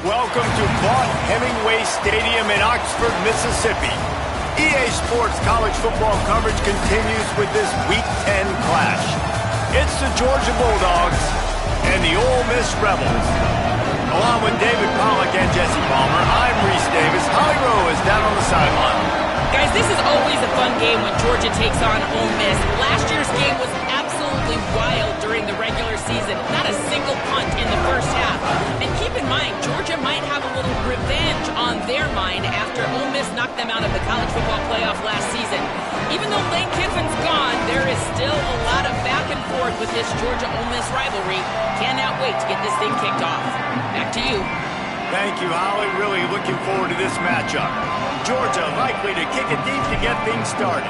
Welcome to Vaught-Hemingway Stadium in Oxford, Mississippi. EA Sports college football coverage continues with this Week 10 clash. It's the Georgia Bulldogs and the Ole Miss Rebels. Along with David Pollack and Jesse Palmer, I'm Reese Davis. Holly Rowe is down on the sideline. Guys, this is always a fun game when Georgia takes on Ole Miss. Last year's game was absolutely wild during the regular season. Not a single punt in the first half. And keep in mind, Georgia might have a little revenge on their mind after Ole Miss knocked them out of the college football playoff last season. Even though Lane Kiffin's gone, there is still a lot of back and forth with this Georgia-Ole Miss rivalry. Cannot wait to get this thing kicked off. Back to you. Thank you, Holly. Really looking forward to this matchup. Georgia likely to kick it deep to get things started.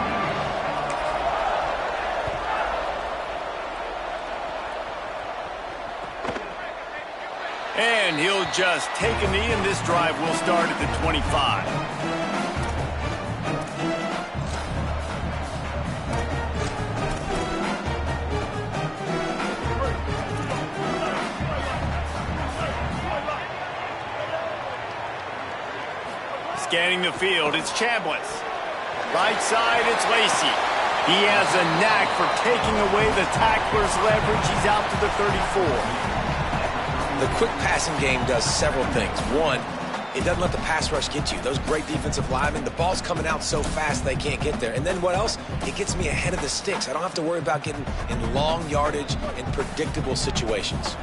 And he'll just take a knee, and this drive will start at the 25. Scanning the field, it's Chambliss. Right side, it's Lacey. He has a knack for taking away the tackler's leverage. He's out to the 34. The quick passing game does several things. One, it doesn't let the pass rush get you. Those great defensive linemen, the ball's coming out so fast they can't get there. And then what else? It gets me ahead of the sticks. I don't have to worry about getting in long yardage and predictable situations.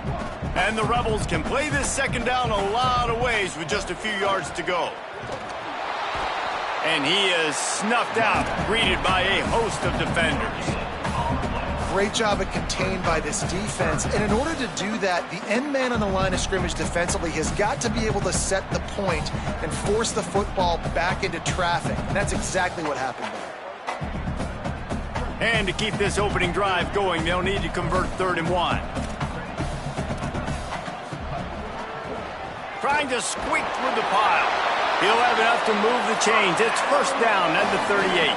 And the Rebels can play this second down a lot of ways with just a few yards to go. And he is snuffed out, greeted by a host of defenders. Great job at contained by this defense. And in order to do that, the end man on the line of scrimmage defensively has got to be able to set the point and force the football back into traffic. And that's exactly what happened there. And to keep this opening drive going, they'll need to convert 3rd and 1. Trying to squeak through the pile. He'll have enough to move the chains. It's first down at the 38.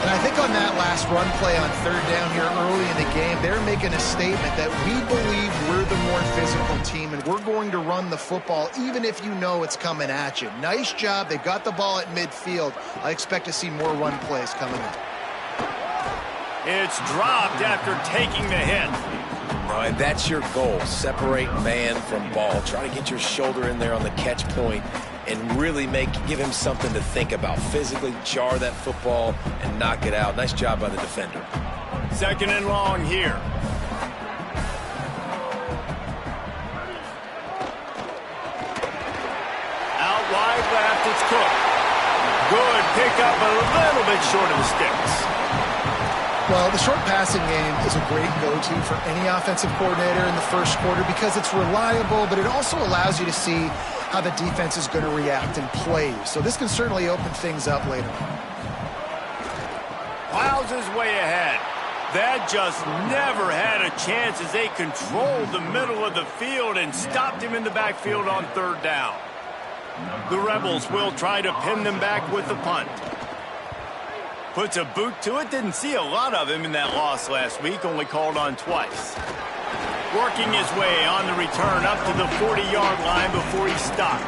And I think on that last run play on 3rd down here early in the game, they're making a statement that we believe we're the more physical team and we're going to run the football even if you know it's coming at you. Nice job. They got the ball at midfield. I expect to see more run plays coming in. It's dropped after taking the hit. And that's your goal. Separate man from ball. Try to get your shoulder in there on the catch point and really give him something to think about. Physically jar that football and knock it out. Nice job by the defender. 2nd and long here. Out wide left, it's Cook. Good pickup, a little bit short of the sticks. Well, the short passing game is a great go-to for any offensive coordinator in the first quarter because it's reliable, but it also allows you to see how the defense is going to react and play. So this can certainly open things up later. Piles his way ahead. That just never had a chance as they controlled the middle of the field and stopped him in the backfield on 3rd down. The Rebels will try to pin them back with the punt. Puts a boot to it. Didn't see a lot of him in that loss last week. Only called on twice. Working his way on the return up to the 40-yard line before he stopped.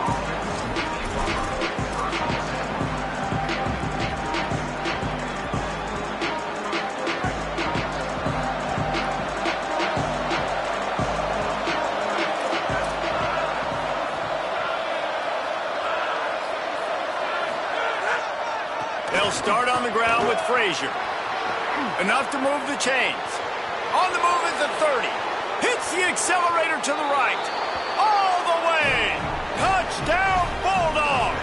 They'll start on the ground with Frazier. Enough to move the chains. On the move at the 30. Hits the accelerator to the right. All the way. Touchdown, Bulldogs.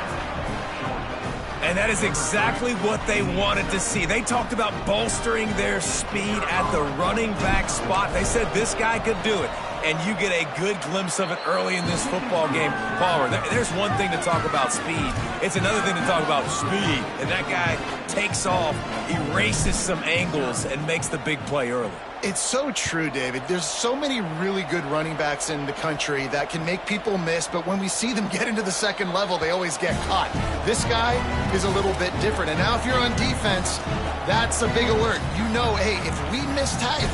And that is exactly what they wanted to see. They talked about bolstering their speed at the running back spot. They said this guy could do it. And you get a good glimpse of it early in this football game. Palmer, there's one thing to talk about speed. It's another thing to talk about speed. And that guy takes off, erases some angles, and makes the big play early. It's so true, David. There's so many really good running backs in the country that can make people miss, but when we see them get into the second level, they always get caught. This guy is a little bit different. And now if you're on defense, That's a big alert. You know, hey, if we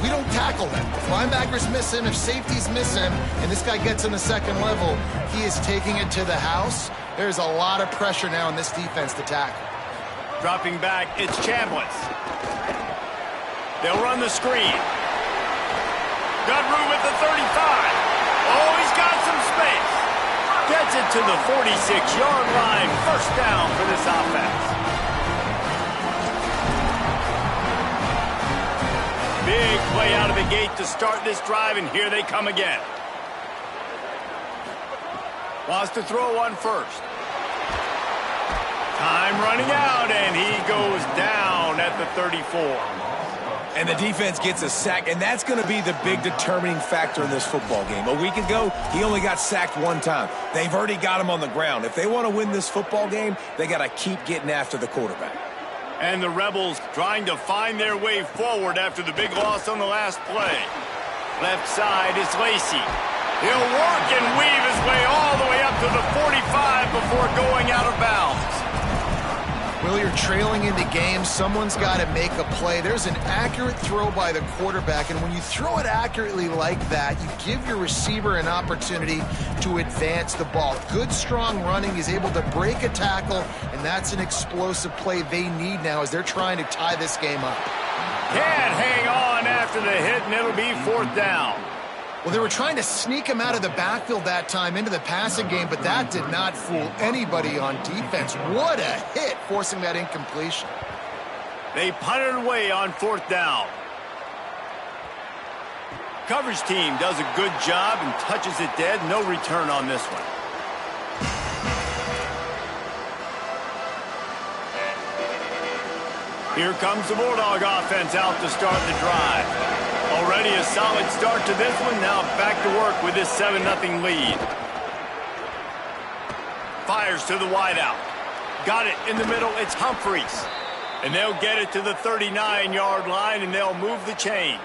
don't tackle him, if linebackers miss him, if safeties miss him, and this guy gets in the second level, he is taking it to the house. There's a lot of pressure now in this defense to tackle. Dropping back, it's Chambliss. They'll run the screen. Got room at the 35. Oh, he's got some space. Gets it to the 46-yard line. First down for this offense. Big play out of the gate to start this drive, and here they come again. Wants to throw one first. Time running out, and he goes down at the 34. And the defense gets a sack, and that's going to be the big determining factor in this football game. A week ago, he only got sacked one time. They've already got him on the ground. If they want to win this football game, they got to keep getting after the quarterback. And the Rebels trying to find their way forward after the big loss on the last play. Left side is Lacey. He'll work and weave his way all the way up to the 45 before going out of bounds. Well, you're trailing into games. Someone's got to make a play. There's an accurate throw by the quarterback, and when you throw it accurately like that, you give your receiver an opportunity to advance the ball. Good, strong running. He's able to break a tackle, and that's an explosive play they need now as they're trying to tie this game up. Can't hang on after the hit, and it'll be fourth down. Well, they were trying to sneak him out of the backfield that time into the passing game, but that did not fool anybody on defense. What a hit, forcing that incompletion. They punted away on fourth down. Coverage team does a good job and touches it dead. No return on this one. Here comes the Bulldog offense out to start the drive. Already a solid start to this one. Now back to work with this 7-0 lead. Fires to the wideout. Got it in the middle. It's Humphreys. And they'll get it to the 39-yard line, and they'll move the chains.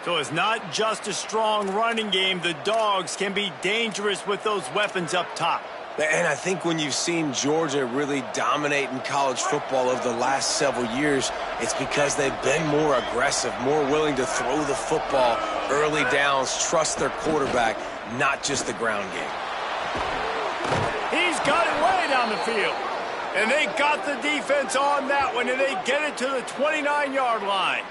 So it's not just a strong running game. The Dogs can be dangerous with those weapons up top. And I think when you've seen Georgia really dominate in college football over the last several years, it's because they've been more aggressive, more willing to throw the football, early downs, trust their quarterback, not just the ground game. He's got it way down the field. And they got the defense on that one, and they get it to the 29-yard line.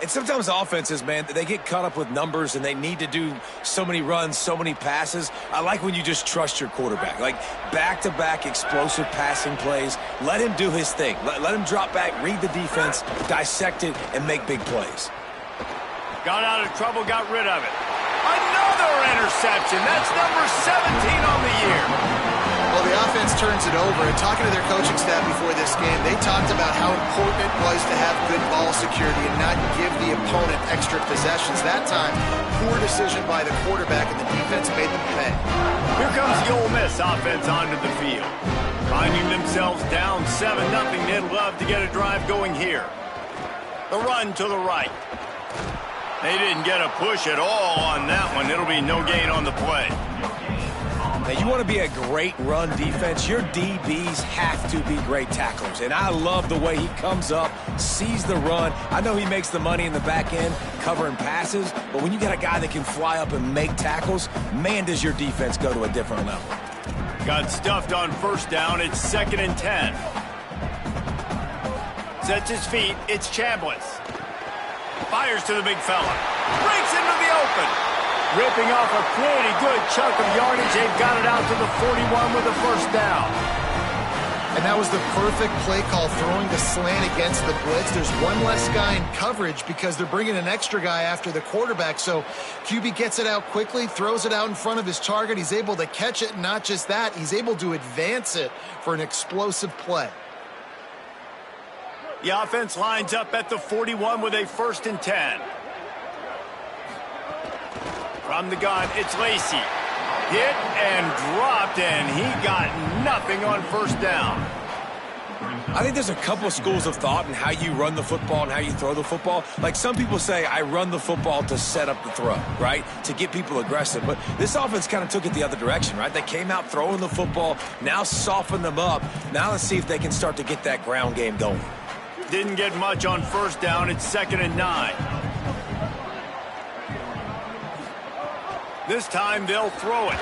And sometimes offenses, man, they get caught up with numbers and they need to do so many runs, so many passes. I like when you just trust your quarterback. Like back-to-back explosive passing plays. Let him do his thing. Let him drop back, read the defense, dissect it, and make big plays. Got out of trouble, got rid of it. Another interception. That's number 17 on the year. Well, the offense turns it over, and talking to their coaching staff before this game, they talked about how important it was to have good ball security and not give the opponent extra possessions. That time, poor decision by the quarterback, and the defense made them pay. Here comes the Ole Miss offense onto the field. Finding themselves down 7-0, they'd love to get a drive going here. The run to the right. They didn't get a push at all on that one. It'll be no gain on the play. Now, you want to be a great run defense, your DBs have to be great tacklers. And I love the way he comes up, sees the run. I know he makes the money in the back end covering passes, but when you got a guy that can fly up and make tackles, man, does your defense go to a different level. Got stuffed on first down. It's 2nd and 10. Sets his feet. It's Chambliss. Fires to the big fella. Breaks into the open. Ripping off a pretty good chunk of yardage. They've got it out to the 41 with a first down. And that was the perfect play call, throwing the slant against the blitz. There's one less guy in coverage because they're bringing an extra guy after the quarterback. So QB gets it out quickly, throws it out in front of his target. He's able to catch it, and not just that, he's able to advance it for an explosive play. The offense lines up at the 41 with a 1st and 10. From the gun, it's Lacey. Hit and dropped, and he got nothing on first down. I think there's a couple of schools of thought in how you run the football and how you throw the football. Like some people say, I run the football to set up the throw, right? To get people aggressive. But this offense kind of took it the other direction, right? They came out throwing the football, now soften them up. Now let's see if they can start to get that ground game going. Didn't get much on first down. It's 2nd and 9. This time they'll throw it.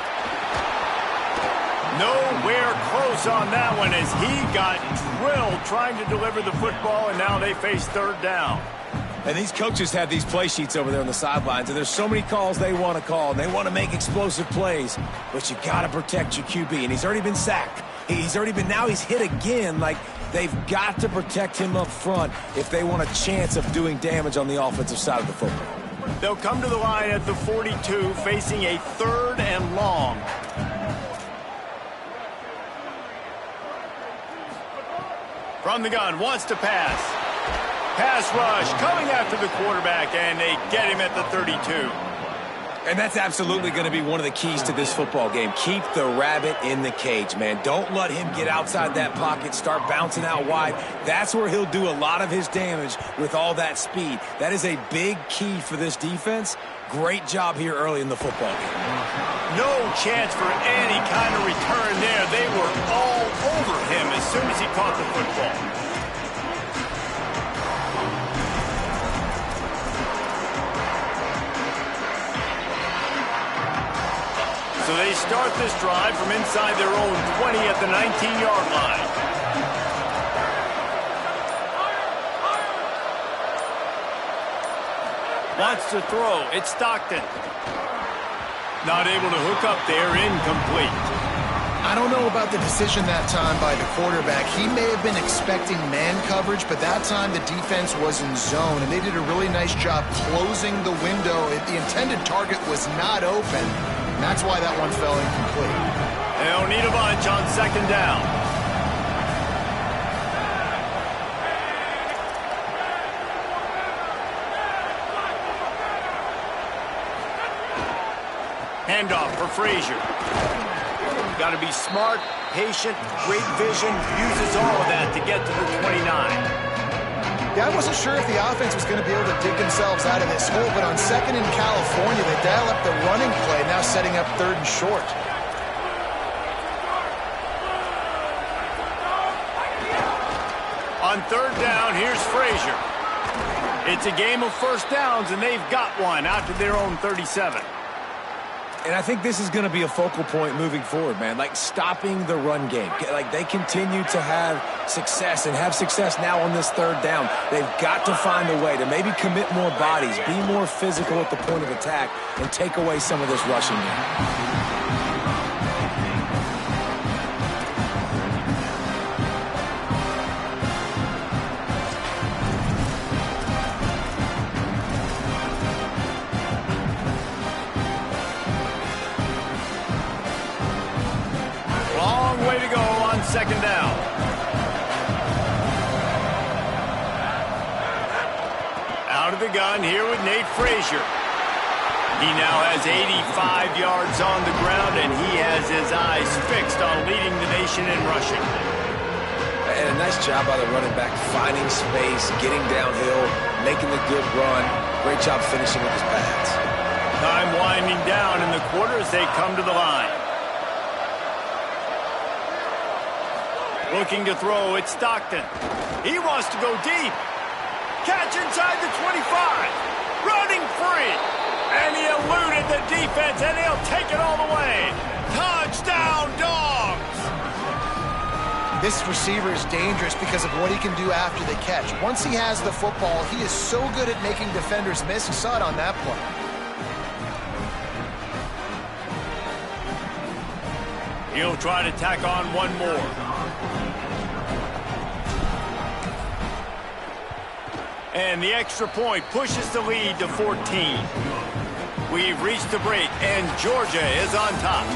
Nowhere close on that one as he got drilled trying to deliver the football, and now they face 3rd down. And these coaches have these play sheets over there on the sidelines, and there's so many calls they want to call, and they want to make explosive plays, but you got to protect your QB, and he's already been sacked. Now he's hit again. Like, they've got to protect him up front if they want a chance of doing damage on the offensive side of the football. They'll come to the line at the 42, facing a 3rd and long. From the gun, wants to pass. Pass rush, coming after the quarterback, and they get him at the 32. And that's absolutely going to be one of the keys to this football game. Keep the rabbit in the cage, man. Don't let him get outside that pocket, start bouncing out wide. That's where he'll do a lot of his damage with all that speed. That is a big key for this defense. Great job here early in the football game. No chance for any kind of return there. They were all over him as soon as he caught the football. So they start this drive from inside their own 20 at the 19-yard line. Wants to throw. It's Stockton. Not able to hook up there. Incomplete. I don't know about the decision that time by the quarterback. He may have been expecting man coverage, but that time the defense was in zone, and they did a really nice job closing the window. The intended target was not open. That's why that one fell incomplete. They'll need a bunch on 2nd down. Handoff for Frazier. Got to be smart, patient, great vision, uses all of that to get to the 29. Yeah, I wasn't sure if the offense was going to be able to dig themselves out of this hole, but on 2nd in California, they dial up the running play, now setting up 3rd and short. On 3rd down, here's Frazier. It's a game of first downs, and they've got one out to their own 37. And I think this is going to be a focal point moving forward, man. Like, stopping the run game. Like, they continue to have success and have success now on this 3rd down. They've got to find a way to maybe commit more bodies, be more physical at the point of attack, and take away some of this rushing game. Way to go on 2nd down. Out of the gun here with Nate Frazier. He now has 85 yards on the ground, and he has his eyes fixed on leading the nation in rushing. And a nice job by the running back, finding space, getting downhill, making the good run. Great job finishing with his pads. Time winding down in the quarter as they come to the line. Looking to throw, it's Stockton. He wants to go deep. Catch inside the 25. Running free. And he eluded the defense, and he'll take it all the way. Touchdown, Dogs! This receiver is dangerous because of what he can do after the catch. Once he has the football, he is so good at making defenders miss. You saw it on that play. He'll try to tack on one more. And the extra point pushes the lead to 14. We've reached the break, and Georgia is on top.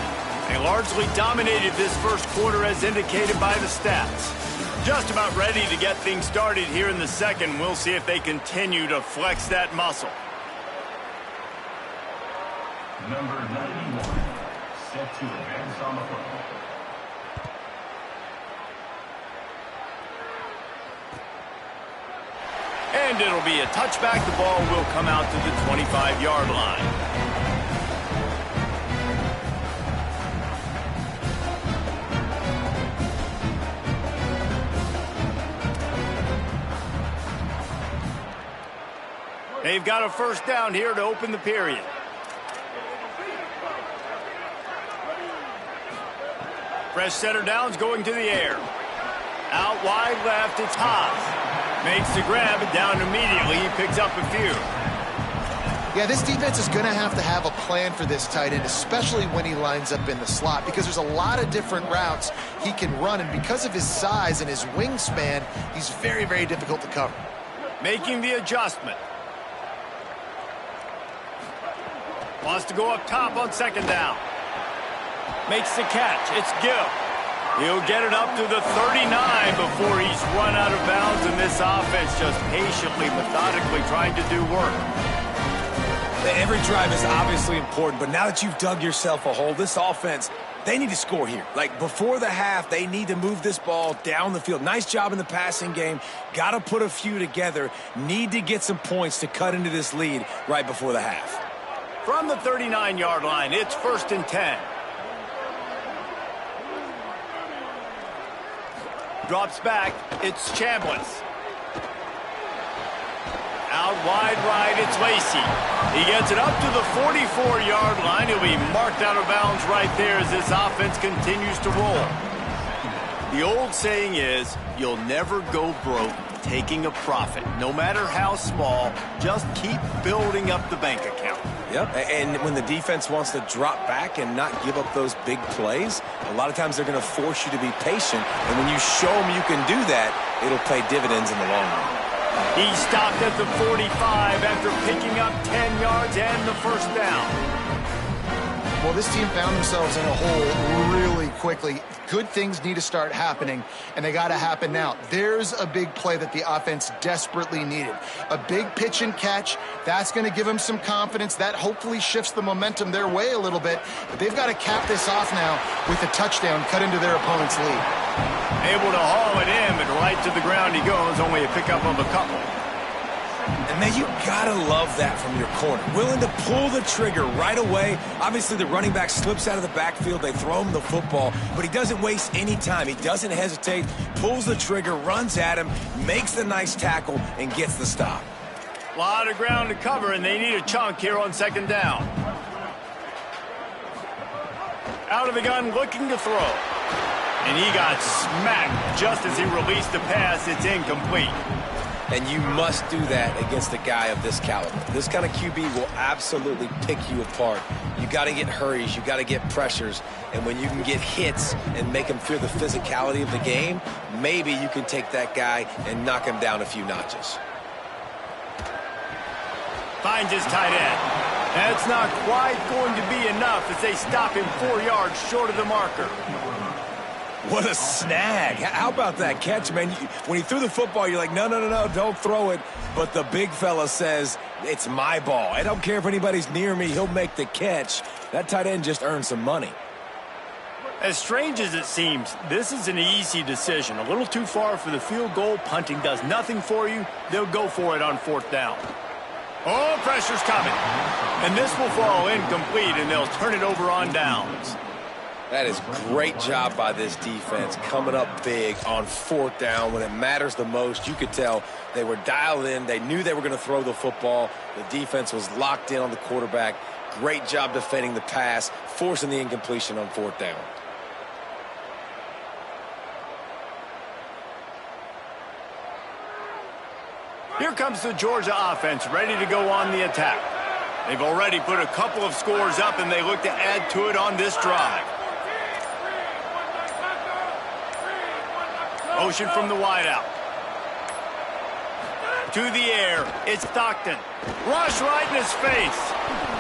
They largely dominated this first quarter as indicated by the stats. Just about ready to get things started here in the second. We'll see if they continue to flex that muscle. Number 91, set to advance on the football. And it'll be a touchback. The ball will come out to the 25-yard line. They've got a first down here to open the period. Fresh center down's going to the air. Out wide left, it's Haas. Makes the grab, and down immediately. He picks up a few. Yeah, this defense is going to have a plan for this tight end, especially when he lines up in the slot, because there's a lot of different routes he can run, and because of his size and his wingspan, he's very, very difficult to cover. Making the adjustment. Wants to go up top on second down. Makes the catch. It's Gill. He'll get it up to the 39 before he's run out of bounds, and this offense just patiently, methodically trying to do work. Every drive is obviously important, but now that you've dug yourself a hole, this offense, they need to score here. Like, before the half, they need to move this ball down the field. Nice job in the passing game. Got to put a few together. Need to get some points to cut into this lead right before the half. From the 39-yard line, it's 1st and 10. Drops back, it's Chambliss. Out wide right, it's Lacy. He gets it up to the 44-yard line. He'll be marked out of bounds right there as this offense continues to roll. The old saying is, you'll never go broke taking a profit. No matter how small, just keep building up the bank account. Yep, and when the defense wants to drop back and not give up those big plays, a lot of times they're going to force you to be patient, and when you show them you can do that, it'll pay dividends in the long run. He stopped at the 45 after picking up 10 yards and the first down. Well, this team found themselves in a hole really quickly. Good things need to start happening, and they got to happen now. There's a big play that the offense desperately needed. A big pitch and catch. That's going to give them some confidence. That hopefully shifts the momentum their way a little bit. But they've got to cap this off now with a touchdown cut into their opponent's lead. Able to haul it in, but right to the ground he goes. Only a pickup of a couple. And man, you gotta love that from your corner. Willing to pull the trigger right away. Obviously, the running back slips out of the backfield. They throw him the football, but he doesn't waste any time. He doesn't hesitate, pulls the trigger, runs at him, makes the nice tackle, and gets the stop. A lot of ground to cover, and they need a chunk here on second down. Out of the gun, looking to throw. And he got smacked just as he released the pass. It's incomplete. And you must do that against a guy of this caliber. This kind of QB will absolutely pick you apart. You got to get hurries, you got to get pressures, and when you can get hits and make him feel the physicality of the game, maybe you can take that guy and knock him down a few notches. Finds his tight end. That's not quite going to be enough as they stop him 4 yards short of the marker. What a snag. How about that catch, man? When he threw the football, you're like, no, don't throw it. But the big fella says, it's my ball. I don't care if anybody's near me. He'll make the catch. That tight end just earned some money. As strange as it seems, this is an easy decision. A little too far for the field goal. Punting does nothing for you. They'll go for it on 4th down. Oh, pressure's coming. And this will fall incomplete, and they'll turn it over on downs. That is great job by this defense, coming up big on 4th down when it matters the most. You could tell they were dialed in. They knew they were going to throw the football. The defense was locked in on the quarterback. Great job defending the pass, forcing the incompletion on 4th down. Here comes the Georgia offense, ready to go on the attack. They've already put a couple of scores up, and they look to add to it on this drive. Motion from the wideout. To the air, it's Stockton. Rush right in his face.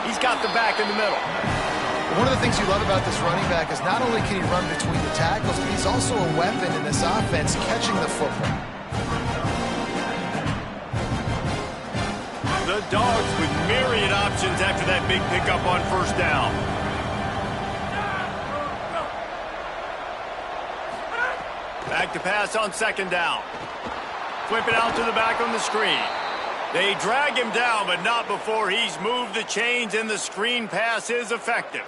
He's got the back in the middle. One of the things you love about this running back is not only can he run between the tackles, but he's also a weapon in this offense, catching the football. The Dogs with myriad options after that big pickup on 1st down. Back to pass on 2nd down. Flip it out to the back on the screen. They drag him down, but not before he's moved the chains, and the screen pass is effective.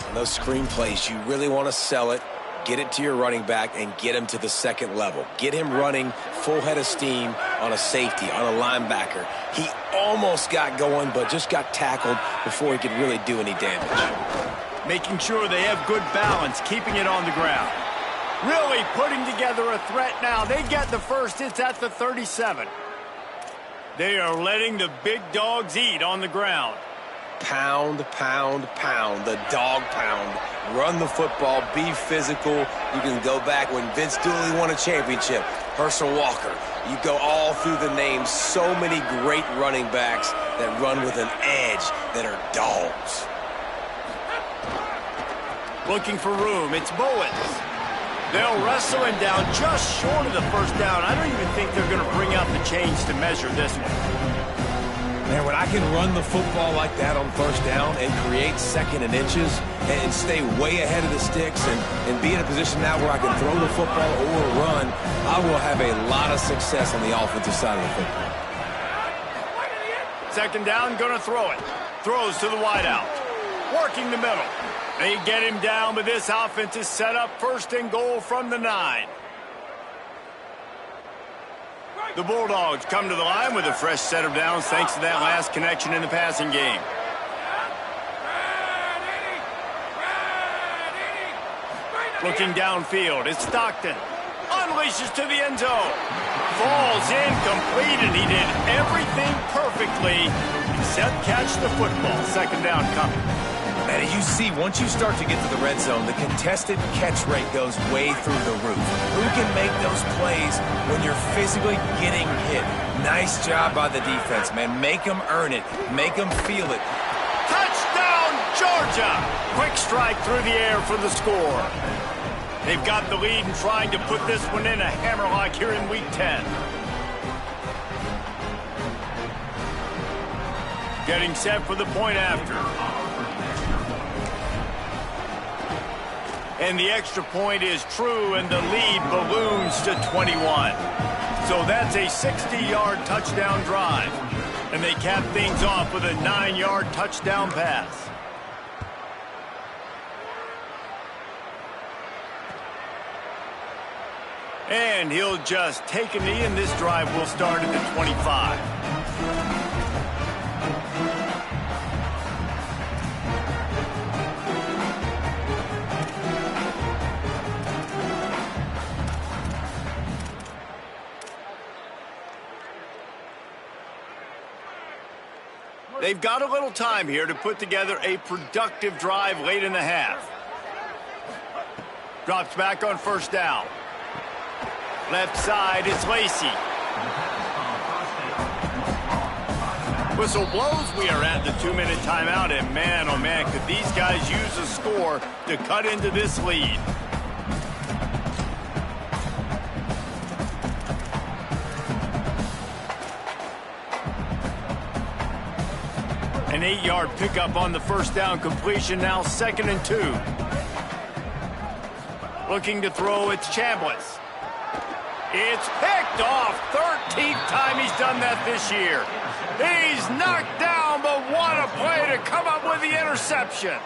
And those screen plays, you really want to sell it. get it to your running back and get him to the second level. Get him running full head of steam on a safety, on a linebacker. He almost got going, but just got tackled before he could really do any damage. Making sure they have good balance, keeping it on the ground. Really putting together a threat now. They get the first. It's at the 37. They are letting the big dogs eat on the ground. Pound, pound, pound, the dog pound. Run the football, be physical. You can go back when Vince Dooley won a championship, Herschel Walker. You go all through the names. So many great running backs that run with an edge that are dogs. Looking for room. It's Bowens. They'll wrestle him down just short of the first down. I don't even think they're going to bring out the chains to measure this one. Man, when I can run the football like that on first down and create second and inches and stay way ahead of the sticks and be in a position now where I can throw the football or run, I will have a lot of success on the offensive side of the football. Second down, going to throw it. Throws to the wideout. Working the middle. They get him down, but this offense is set up first and goal from the 9. The Bulldogs come to the line with a fresh set of downs thanks to that last connection in the passing game. Looking downfield, it's Stockton. Unleashes to the end zone. Falls incomplete, and he did everything perfectly except catch the football. Second down coming. Man, you see, once you start to get to the red zone, the contested catch rate goes way through the roof. Who can make those plays when you're physically getting hit? Nice job by the defense, man. Make them earn it. Make them feel it. Touchdown, Georgia! Quick strike through the air for the score. They've got the lead and trying to put this one in a hammerlock here in Week 10. Getting set for the point after. And the extra point is true, and the lead balloons to 21. So that's a 60-yard touchdown drive. And they cap things off with a 9-yard touchdown pass. And he'll just take a knee, and this drive will start at the 25. They've got a little time here to put together a productive drive late in the half. Drops back on first down. Left side, it's Lacey. Whistle blows. We are at the 2-minute timeout, and man, oh man, could these guys use a score to cut into this lead. An 8-yard pickup on the first down completion, now 2nd and 2. Looking to throw, it's Chambliss. It's picked off. 13th time he's done that this year. He's knocked down, but what a play to come up with the interception.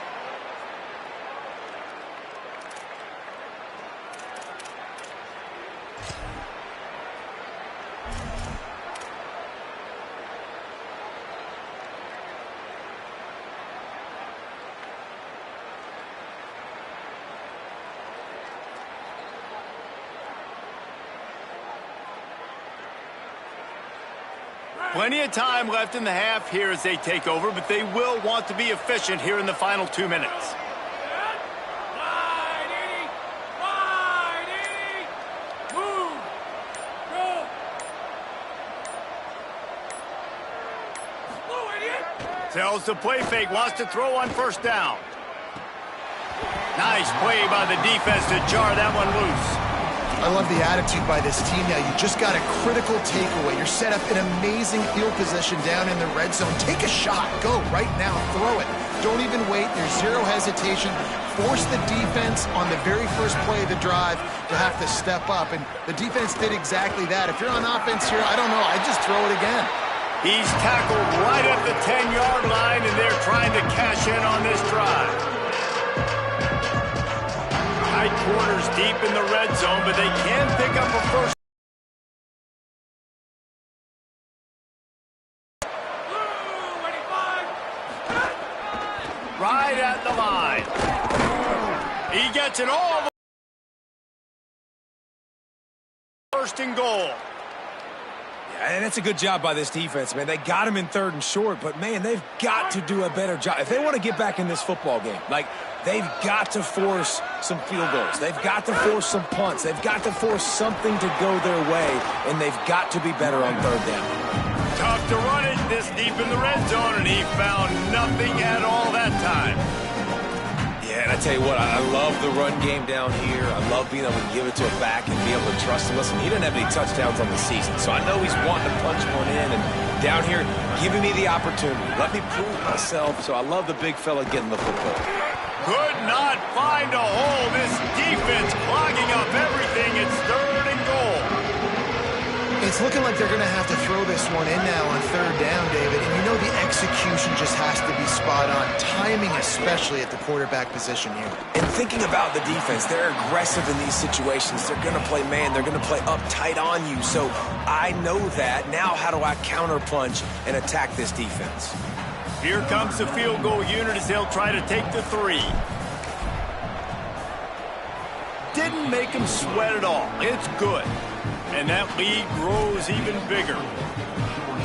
Plenty of time left in the half here as they take over, but they will want to be efficient here in the final 2 minutes. Tells the play fake, wants to throw on first down. Nice play by the defense to jar that one loose. I love the attitude by this team now. You just got a critical takeaway. You're set up in amazing field position down in the red zone. Take a shot. Go right now. Throw it. Don't even wait. There's zero hesitation. Force the defense on the very first play of the drive to have to step up. And the defense did exactly that. If you're on offense here, I don't know. I'd just throw it again. He's tackled right at the 10-yard line, and they're trying to cash in on this drive. Tight quarters deep in the red zone, but they can pick up a first. Right at the line. He gets it all. First and goal. And that's a good job by this defense, man. They got him in 3rd and short, but, man, they've got to do a better job. If they want to get back in this football game, like, they've got to force some field goals. They've got to force some punts. They've got to force something to go their way, and they've got to be better on 3rd down. Tough to run it this deep in the red zone, and he found nothing at all that time. Yeah, and I tell you what, I love the run game down here. I love being able to give it to a back and be able to trust him. Listen, he doesn't have any touchdowns on the season, so I know he's wanting to punch one in, and down here, giving me the opportunity. Let me prove myself, so I love the big fella getting the football. Could not find a hole. This defense clogging up everything. It's 3rd and goal. It's looking like they're going to have to throw this one in now on 3rd down, David. And you know the execution just has to be spot on. Timing especially at the quarterback position here. And thinking about the defense, they're aggressive in these situations. They're going to play man. They're going to play up tight on you. So I know that. Now how do I counterpunch and attack this defense? Here comes the field goal unit as they'll try to take the 3. Didn't make him sweat at all. It's good. And that lead grows even bigger.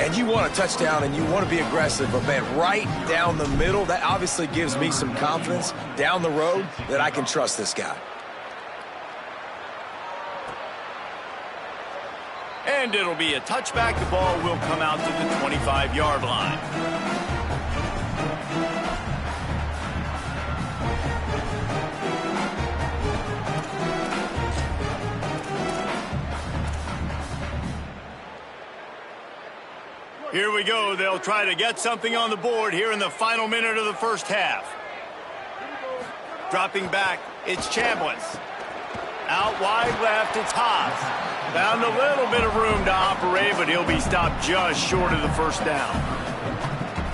And you want a touchdown and you want to be aggressive, but, man, right down the middle, that obviously gives me some confidence down the road that I can trust this guy. And it'll be a touchback. The ball will come out to the 25-yard line. Here we go. They'll try to get something on the board here in the final minute of the first half. Dropping back, it's Chambliss. Out wide left, it's Haas. Found a little bit of room to operate, but he'll be stopped just short of the first down.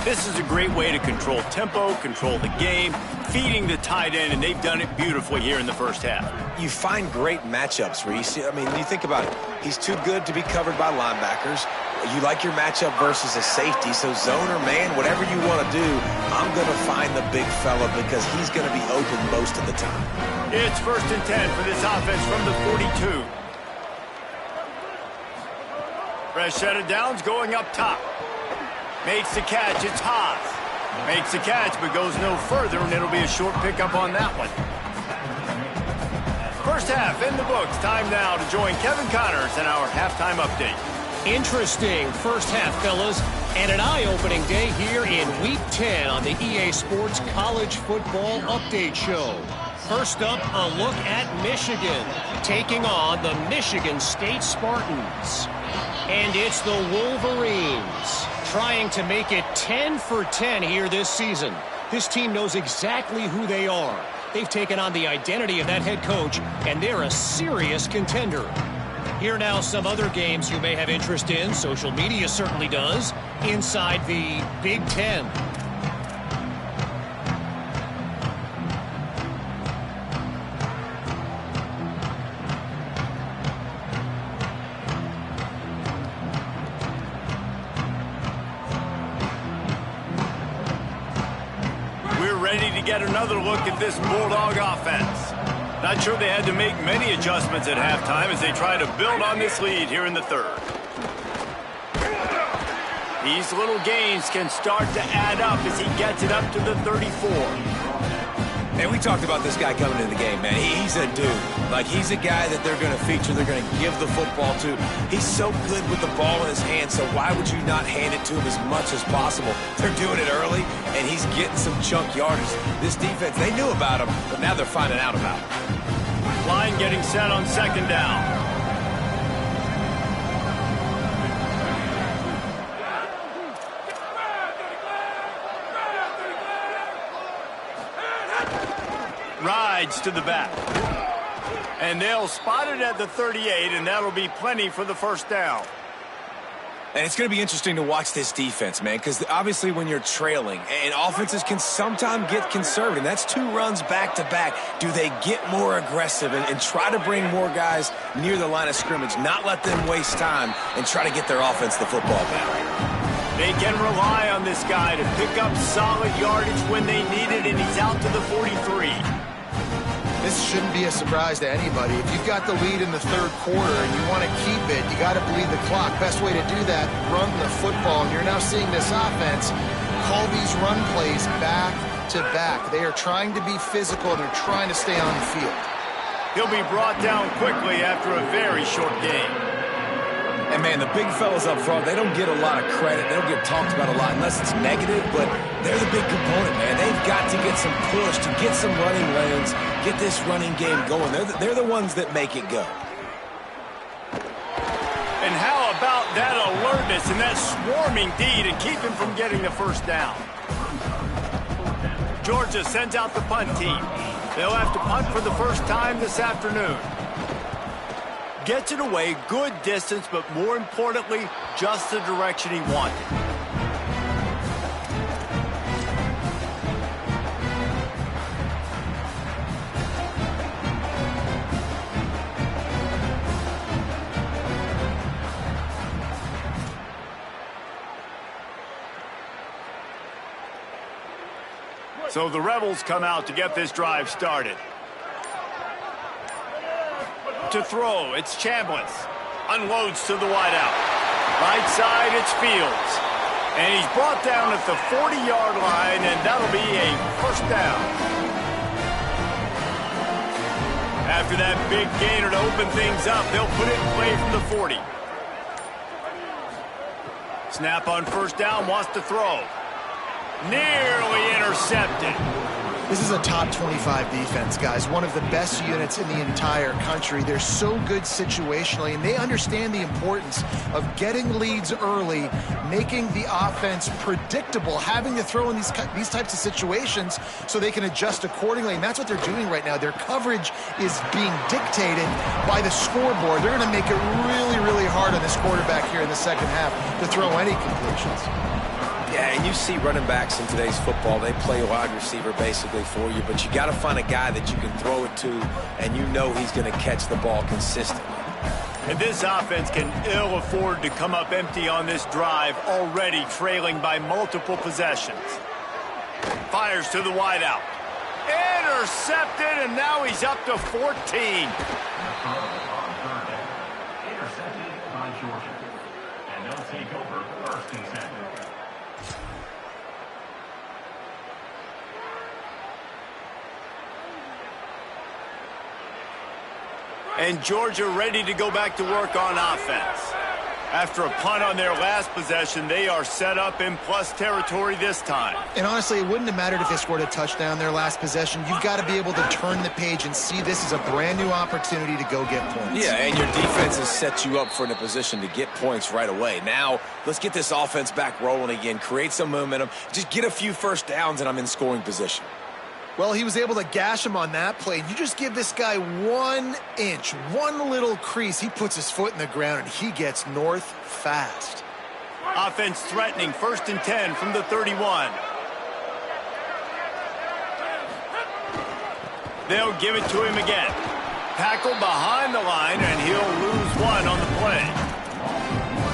This is a great way to control tempo, control the game, feeding the tight end, and they've done it beautifully here in the first half. You find great matchups, Reese. I mean, you think about it. He's too good to be covered by linebackers. You like your matchup versus a safety, so zone or man, whatever you want to do, I'm going to find the big fella because he's going to be open most of the time. It's 1st and 10 for this offense from the 42. Fresh set of downs going up top. Makes the catch, it's Haas. Makes the catch, but goes no further, and it'll be a short pickup on that one. First half in the books. Time now to join Kevin Connors in our halftime update. Interesting first half, fellas, and an eye-opening day here in Week 10 on the EA Sports College Football Update Show. First up, a look at Michigan, taking on the Michigan State Spartans. And it's the Wolverines, trying to make it 10 for 10 here this season. This team knows exactly who they are. They've taken on the identity of that head coach, and they're a serious contender. Here now some other games you may have interest in. Social media certainly does. Inside the Big Ten. We're ready to get another look at this Bulldog offense. Not sure they had to make many adjustments at halftime as they try to build on this lead here in the 3rd. These little gains can start to add up as he gets it up to the 34. And we talked about this guy coming into the game, man. He's a dude. Like, he's a guy that they're going to feature, they're going to give the football to. He's so good with the ball in his hand, so why would you not hand it to him as much as possible? They're doing it early, and he's getting some chunk yardage. This defense, they knew about him, but now they're finding out about him. Line getting set on 2nd down. Rides to the back. And they'll spot it at the 38, and that'll be plenty for the first down. And it's going to be interesting to watch this defense, man, because obviously when you're trailing, and offenses can sometimes get conservative. That's 2 runs back-to-back. Do they get more aggressive and try to bring more guys near the line of scrimmage, not let them waste time, and try to get their offense the football back? They can rely on this guy to pick up solid yardage when they need it, and he's out to the 43. This shouldn't be a surprise to anybody. If you've got the lead in the third quarter and you want to keep it, you got to bleed the clock. Best way to do that, run the football. And you're now seeing this offense call these run plays back to back. They are trying to be physical, and they're trying to stay on the field. He'll be brought down quickly after a very short game. And, man, the big fellas up front, they don't get a lot of credit. They don't get talked about a lot unless it's negative, but they're the big component, man. They've got to get some push, to get some running lanes, get this running game going. They're the ones that make it go. And how about that alertness and that swarming D to keep him from getting the first down? Georgia sends out the punt team. They'll have to punt for the first time this afternoon. Gets it away, good distance, but more importantly, just the direction he wanted. So the Rebels come out to get this drive started. To throw, it's Chambliss. Unloads to the wideout. Right side, it's Fields. And he's brought down at the 40-yard line, and that'll be a first down. After that big gainer to open things up, they'll put it in play from the 40. Snap on first down, wants to throw. Nearly intercepted. This is a top 25 defense, guys. One of the best units in the entire country. They're so good situationally, and they understand the importance of getting leads early, making the offense predictable, having to throw in these types of situations so they can adjust accordingly. And that's what they're doing right now. Their coverage is being dictated by the scoreboard. They're going to make it really, really hard on this quarterback here in the second half to throw any completions. Yeah, and you see running backs in today's football, they play wide receiver basically for you, but you got to find a guy that you can throw it to, and you know he's going to catch the ball consistently. And this offense can ill afford to come up empty on this drive, already trailing by multiple possessions. Fires to the wideout. Intercepted, and now he's up to 14. Intercepted by Georgia. And they'll take over first and 10. And Georgia ready to go back to work on offense. After a punt on their last possession, they are set up in plus territory this time. And honestly, it wouldn't have mattered if they scored a touchdown their last possession. You've got to be able to turn the page and see this as a brand new opportunity to go get points. Yeah, and your defense has set you up for a position to get points right away. Now, let's get this offense back rolling again, create some momentum, just get a few first downs, and I'm in scoring position. Well, he was able to gash him on that play. You just give this guy 1 inch, one little crease. He puts his foot in the ground, and he gets north fast. Offense threatening, 1st and 10 from the 31. They'll give it to him again. Tackled behind the line, and he'll lose one on the play.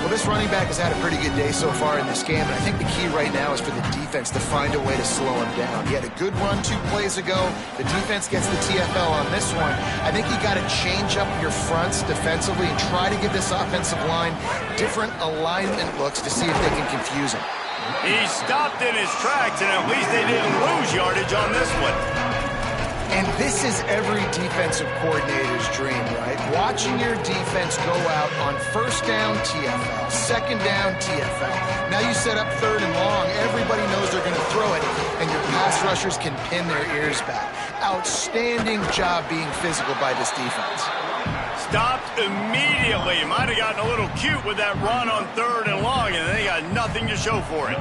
Well, this running back has had a pretty good day so far in this game, and I think the key right now is for the defense to find a way to slow him down. He had a good run 2 plays ago. The defense gets the TFL on this one. I think you got to change up your fronts defensively and try to give this offensive line different alignment looks to see if they can confuse him. He stopped in his tracks, and at least they didn't lose yardage on this one. And this is every defensive coordinator's dream, right? Watching your defense go out on first down, TFL, second down, TFL. Now you set up 3rd and long. Everybody knows they're going to throw it, and your pass rushers can pin their ears back. Outstanding job being physical by this defense. Stopped immediately. Might have gotten a little cute with that run on 3rd and long, and they got nothing to show for it.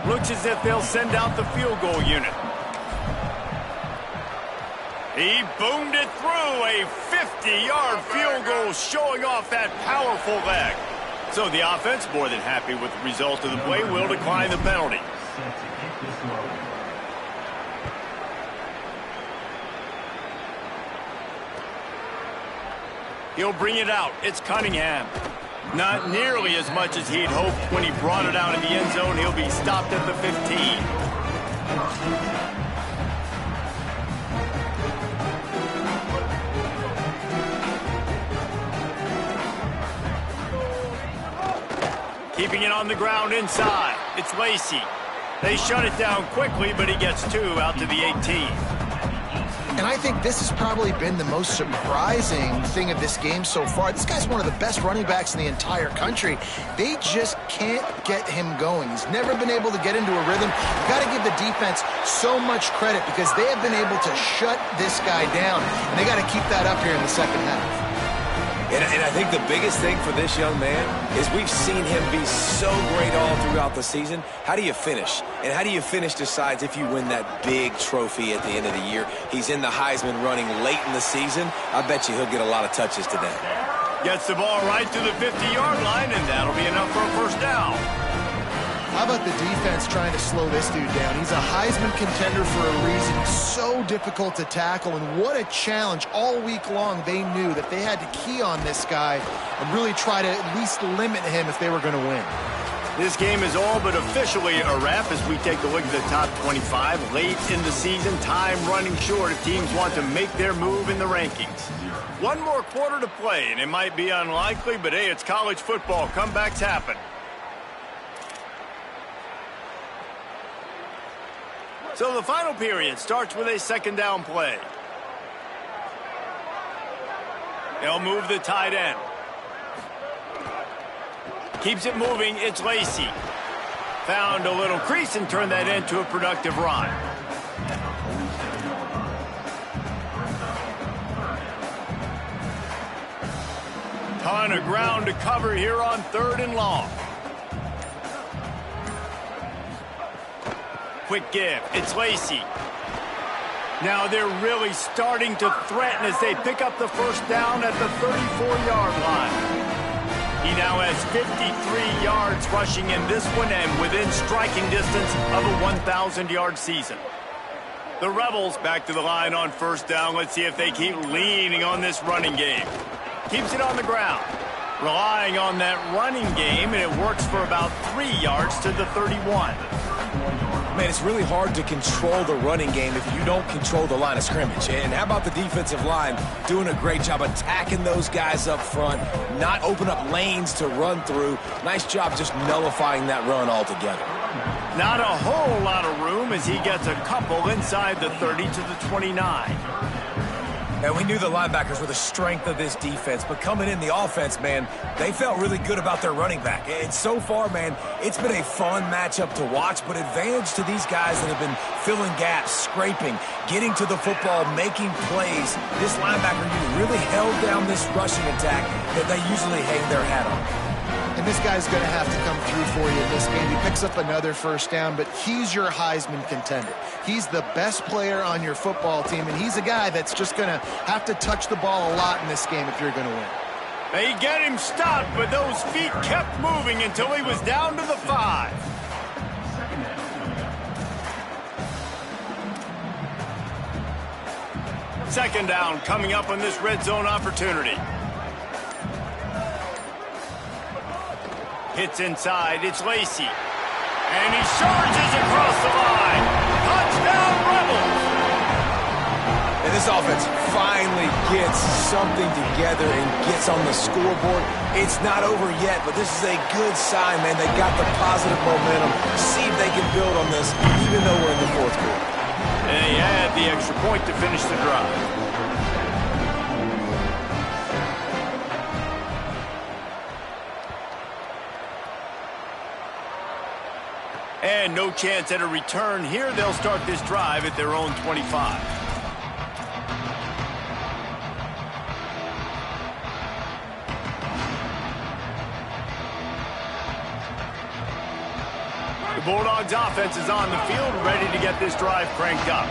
Looks as if they'll send out the field goal unit. He boomed it through, a 50-yard field goal showing off that powerful leg. So the offense, more than happy with the result of the play, will decline the penalty. Set to kick this one. He'll bring it out. It's Cunningham. Not nearly as much as he'd hoped when he brought it out in the end zone. He'll be stopped at the 15. Keeping it on the ground inside. It's Lacey. They shut it down quickly, but he gets 2 out to the 18. And I think this has probably been the most surprising thing of this game so far. This guy's one of the best running backs in the entire country. They just can't get him going. He's never been able to get into a rhythm. You've got to give the defense so much credit because they have been able to shut this guy down. And they got to keep that up here in the second half. And I think the biggest thing for this young man is we've seen him be so great all throughout the season. How do you finish? And how do you finish decides if you win that big trophy at the end of the year. He's in the Heisman running late in the season. I bet you he'll get a lot of touches today. Gets the ball right to the 50-yard line, and that'll be enough for a first down. How about the defense trying to slow this dude down? He's a Heisman contender for a reason. He's so difficult to tackle, and what a challenge. All week long, they knew that they had to key on this guy and really try to at least limit him if they were going to win. This game is all but officially a wrap as we take a look at the top 25. Late in the season, time running short if teams want to make their move in the rankings. One more quarter to play, and it might be unlikely, but hey, it's college football. Comebacks happen. So the final period starts with a second down play. They'll move the tight end. Keeps it moving, it's Lacey. Found a little crease and turned that into a productive run. Ton of ground to cover here on 3rd and long. Quick give. It's Lacey. Now they're really starting to threaten as they pick up the first down at the 34-yard line. He now has 53 yards rushing in this one and within striking distance of a 1,000-yard season. The Rebels back to the line on first down. Let's see if they keep leaning on this running game. Keeps it on the ground. Relying on that running game, and it works for about 3 yards to the 31. Man, it's really hard to control the running game if you don't control the line of scrimmage. And how about the defensive line doing a great job attacking those guys up front, not open up lanes to run through. Nice job just nullifying that run altogether. Not a whole lot of room as he gets a couple inside the 30 to the 29. And we knew the linebackers were the strength of this defense, but coming in the offense, man, they felt really good about their running back. And so far, man, it's been a fun matchup to watch, but advantage to these guys that have been filling gaps, scraping, getting to the football, making plays. This linebacker unit really held down this rushing attack that they usually hang their hat on. And this guy's going to have to come through for you in this game. He picks up another first down, but he's your Heisman contender. He's the best player on your football team, and he's a guy that's just going to have to touch the ball a lot in this game if you're going to win. They get him stopped, but those feet kept moving until he was down to the 5. Second down coming up on this red zone opportunity. Hits inside, it's Lacey. And he charges across the line. Touchdown, Rebels! And this offense finally gets something together and gets on the scoreboard. It's not over yet, but this is a good sign, man. They got the positive momentum. See if they can build on this, even though we're in the 4th quarter. And he had the extra point to finish the drive. And no chance at a return here. They'll start this drive at their own 25. The Bulldogs offense is on the field, ready to get this drive cranked up.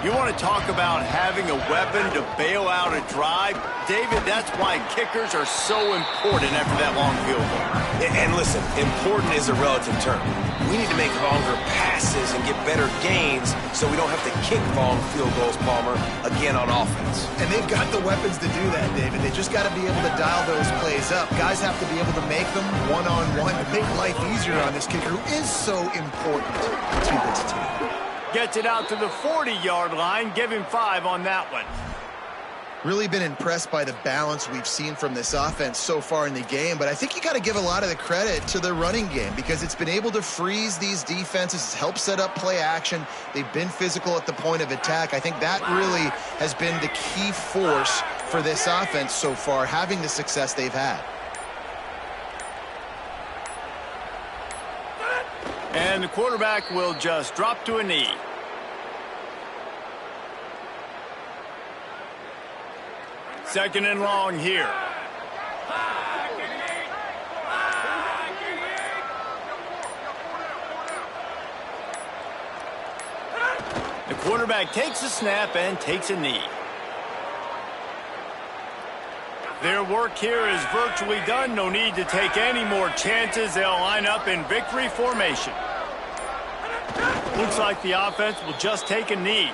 You want to talk about having a weapon to bail out a drive? David, that's why kickers are so important after that long field goal. And listen, important is a relative term. We need to make longer passes and get better gains so we don't have to kick long field goals, Palmer, again on offense. And they've got the weapons to do that, David. They just got to be able to dial those plays up. Guys have to be able to make them one-on-one to make life easier on this kicker who is so important to this team. Gets it out to the 40-yard line. Give him 5 on that one. Really been impressed by the balance we've seen from this offense so far in the game, but I think you got to give a lot of the credit to the running game because it's been able to freeze these defenses, help set up play action. They've been physical at the point of attack. I think that really has been the key force for this offense so far, having the success they've had. And the quarterback will just drop to a knee. Second and long here. The quarterback takes a snap and takes a knee. Their work here is virtually done. No need to take any more chances. They'll line up in victory formation. Looks like the offense will just take a knee.